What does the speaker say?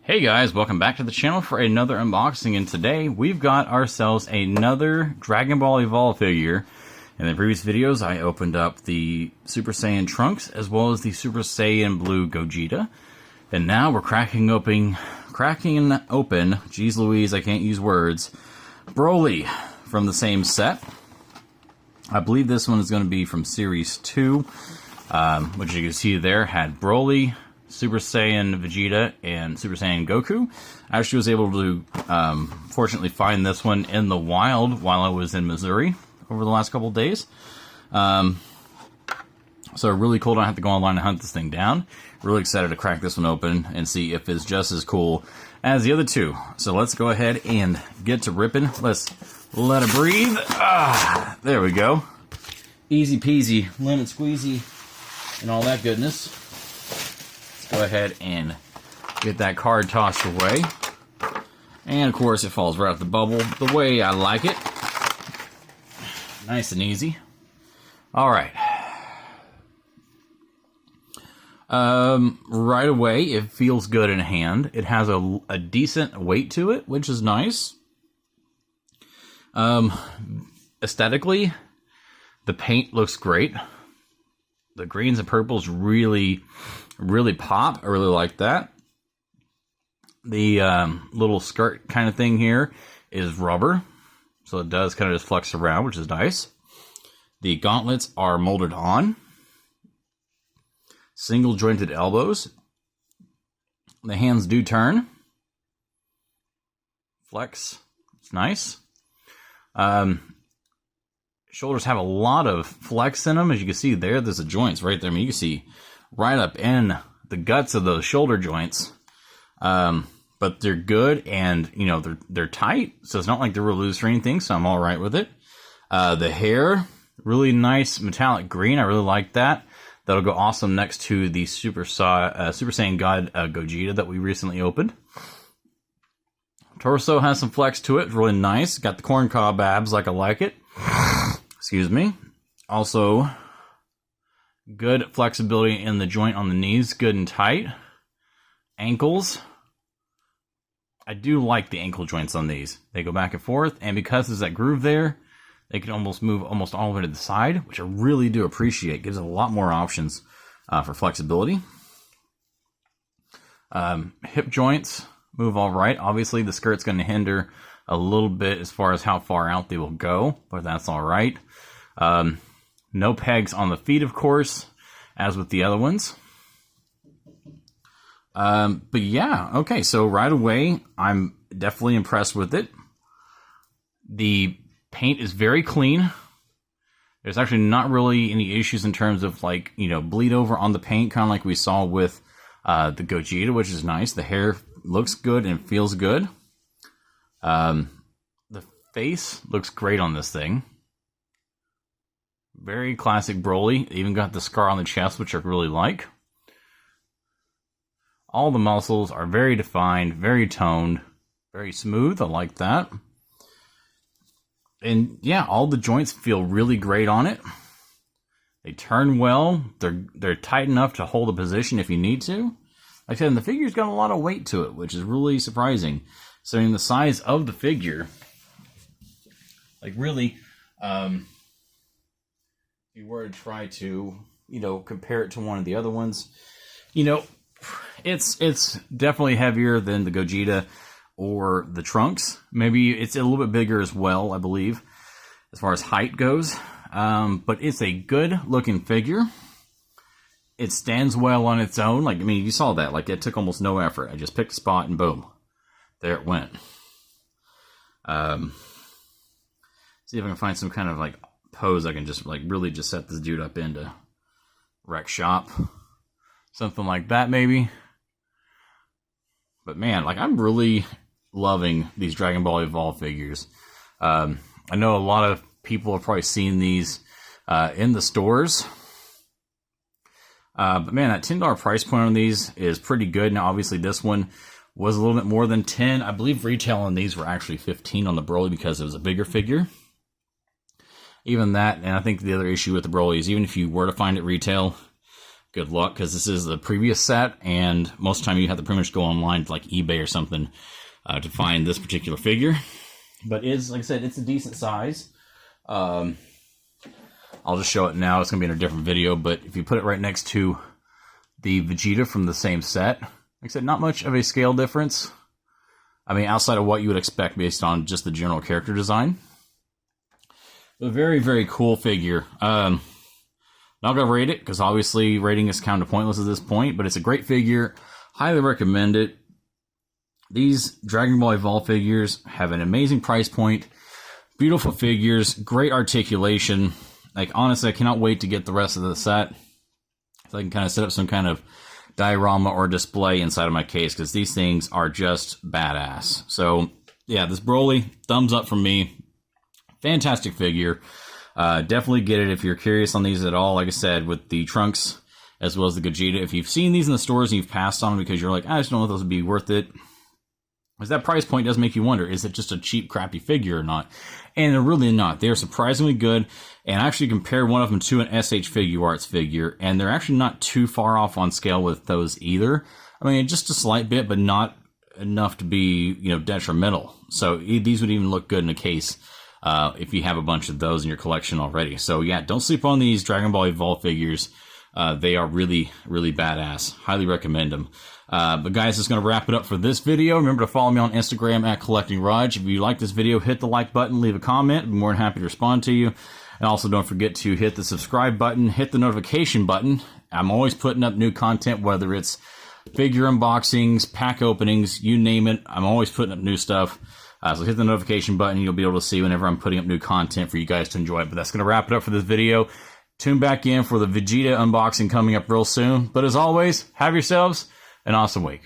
Hey guys, welcome back to the channel for another unboxing, and today we've got ourselves another Dragon Ball Evolve figure. In the previous videos I opened up the Super Saiyan Trunks as well as the Super Saiyan Blue Gogeta. And now we're cracking open, geez Louise, I can't use words, Broly from the same set. I believe this one is going to be from Series 2, which you can see there had Broly, Super Saiyan Vegeta, and Super Saiyan Goku. I actually was able to, fortunately, find this one in the wild while I was in Missouri over the last couple of days. So really cool, don't have to go online and hunt this thing down. Really excited to crack this one open and see if it's just as cool as the other two. So let's go ahead and get to ripping. Let's let it breathe. There we go. Easy peasy, lemon squeezy, and all that goodness. Go ahead and get that card tossed away. And of course it falls right out the bubble the way I like it. Nice and easy. Alright. Right away it feels good in hand. It has a decent weight to it, which is nice. Aesthetically, the paint looks great. The greens and purples really pop. I really like that. The little skirt kind of thing here is rubber, so it does kind of just flex around, which is nice. The gauntlets are molded on. Single jointed elbows. The hands do turn. Flex. It's nice. Shoulders have a lot of flex in them. As you can see there, there's the joints right there. I mean, you can see right up in the guts of those shoulder joints. But they're good, and you know they're tight, so it's not like they're real loose or anything, so I'm all right with it. The hair, really nice metallic green. I really like that. That'll go awesome next to the Super Saiyan God Gogeta that we recently opened. Torso has some flex to it, really nice. Got the corn cob abs like I like it. Excuse me. Also, good flexibility in the joint on the knees, good and tight. Ankles. I do like the ankle joints on these. They go back and forth, and because there's that groove there, they can almost move almost all the way to the side, which I really do appreciate. Gives it a lot more options for flexibility. Hip joints move all right. Obviously, the skirt's going to hinder a little bit as far as how far out they will go, but that's all right. No pegs on the feet, of course, as with the other ones. But yeah, okay, so right away, I'm definitely impressed with it. The paint is very clean. There's actually not really any issues in terms of, like, you know, bleed over on the paint, kind of like we saw with the Gogeta, which is nice. The hair looks good and feels good. The face looks great on this thing. Very classic Broly. Even got the scar on the chest, which I really like. All the muscles are very defined, very toned, very smooth. I like that. And yeah, all the joints feel really great on it. They turn well. They're tight enough to hold a position if you need to. Like I said, and the figure's got a lot of weight to it, which is really surprising. So in the size of the figure, like really, if you were to try to, you know, compare it to one of the other ones, you know, it's definitely heavier than the Gogeta or the Trunks. Maybe it's a little bit bigger as well, I believe, as far as height goes. But it's a good looking figure. It stands well on its own. Like, I mean, you saw that. Like, it took almost no effort. I just picked a spot and boom, there it went. See if I can find some kind of like pose I can just like really just set this dude up into wreck shop. Something like that, maybe. But man, like, I'm really loving these Dragon Ball Evolve figures. I know a lot of people have probably seen these in the stores. But man, that $10 price point on these is pretty good. Now, obviously, this one was a little bit more than 10. I believe retail on these were actually 15 on the Broly because it was a bigger figure. Even that, and I think the other issue with the Broly is even if you were to find it retail, good luck, because this is the previous set, and most of the time you have to pretty much go online to like eBay or something to find this particular figure. But it's, like I said, it's a decent size. I'll just show it now. It's going to be in a different video, but if you put it right next to the Vegeta from the same set, like I said, not much of a scale difference. I mean, outside of what you would expect based on just the general character design. A very, very cool figure. Not going to rate it, because obviously rating is kind of pointless at this point, but it's a great figure. Highly recommend it. These Dragon Ball Evolve figures have an amazing price point. Beautiful figures, great articulation. Like, honestly, I cannot wait to get the rest of the set, so I can kind of set up some kind of diorama or display inside of my case, because these things are just badass. So, yeah, this Broly, thumbs up from me. Fantastic figure. Definitely get it if you're curious on these at all. Like I said, with the Trunks as well as the Gogeta, if you've seen these in the stores and you've passed on them because you're like, I just don't know if those would be worth it, because that price point does make you wonder, is it just a cheap, crappy figure or not? And they're really not. They're surprisingly good, and I actually compared one of them to an SH Figuarts figure, and they're actually not too far off on scale with those either. I mean, just a slight bit, but not enough to be, you know, detrimental. So these would even look good in a case if you have a bunch of those in your collection already. So yeah, don't sleep on these Dragon Ball Evolve figures. They are really, really badass. Highly recommend them. But guys, that's going to wrap it up for this video. Remember to follow me on Instagram at CollectingRaj. If you like this video, hit the like button, leave a comment. I'd be more than happy to respond to you. And also don't forget to hit the subscribe button, hit the notification button. I'm always putting up new content, whether it's figure unboxings, pack openings, you name it. I'm always putting up new stuff. So hit the notification button. You'll be able to see whenever I'm putting up new content for you guys to enjoy. But that's going to wrap it up for this video. Tune back in for the Vegeta unboxing coming up real soon. But as always, have yourselves an awesome week.